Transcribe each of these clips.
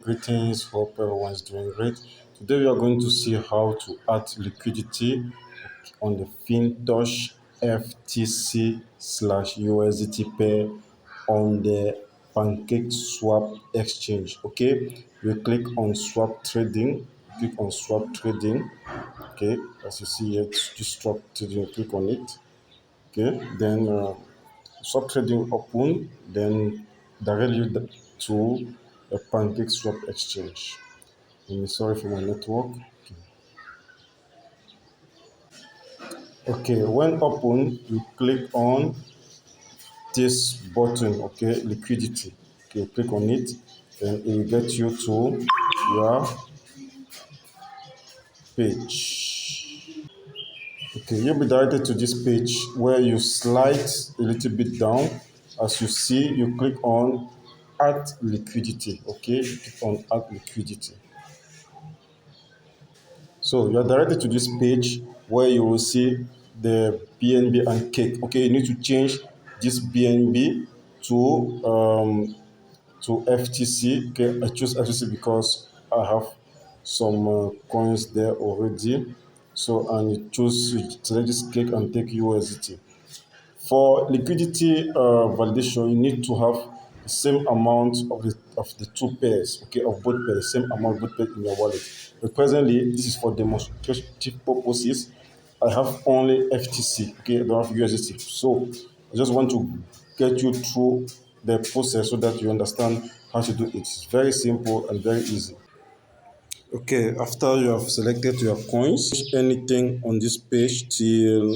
Greetings, hope everyone's doing great. Today we are going to see how to add liquidity on the Fintoch FTC slash USDT pair on the Pancakeswap exchange. Okay, you click on swap trading, Okay, as you see here, just swap trading, click on it. Okay, then swap trading open, then direct you to a Pancakeswap exchange. Sorry for my network. Okay, when open, you click on this button, okay, liquidity. Okay, click on it, and it will get you to your page. Okay, you'll be directed to this page where you slide a little bit down. As you see, you click on add liquidity. Okay, click on add liquidity. So you are directed to this page where you will see the BNB and cake. Okay, you need to change this BNB to FTC. Okay, I choose FTC because I have some coins there already. So and you select this cake and take USDT. For liquidity validation, you need to have the same amount of the two pairs, okay, of both pairs, same amount of both pairs in your wallet. But presently, this is for demonstrative purposes. I have only FTC, okay, I don't have USDT. So I just want to get you through the process so that you understand how to do it. It's very simple and very easy. Okay, after you have selected your coins, anything on this page till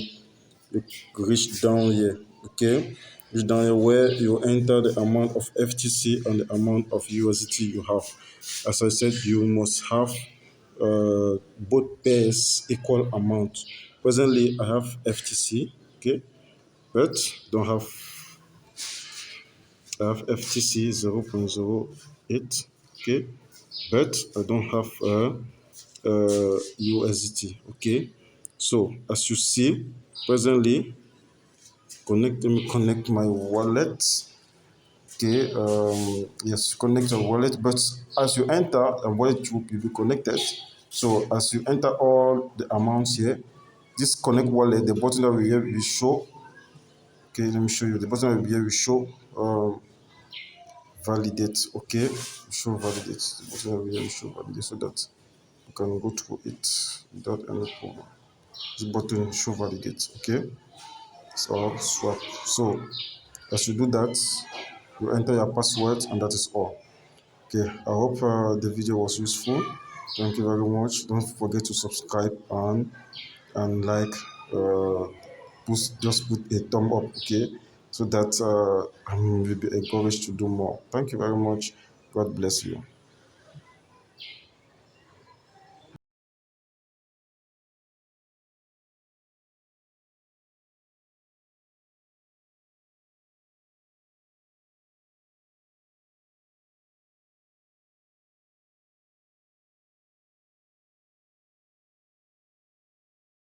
you reach down here, okay, reach down here where you enter the amount of FTC and the amount of USDT you have. As I said, you must have both pairs equal amount. Presently I have FTC, okay, but don't have I have FTC 0.08, okay, but I don't have USDT, okay. So as you see, presently let me connect my wallet. Okay, yes, connect your wallet, but as you enter, a wallet will be connected. So as you enter all the amounts here, this connect wallet, the button that we have will show. Okay, let me show you. The button that we have will show validate. Okay, show validate. The button that we have will show validate so that you can go through it without any problem. This button show validate. Okay, so swap. So as you do that, you enter your password and that is all. Okay, I hope the video was useful. Thank you very much. Don't forget to subscribe and like. Just put a thumb up, okay, so that I will be encouraged to do more. Thank you very much. God bless you.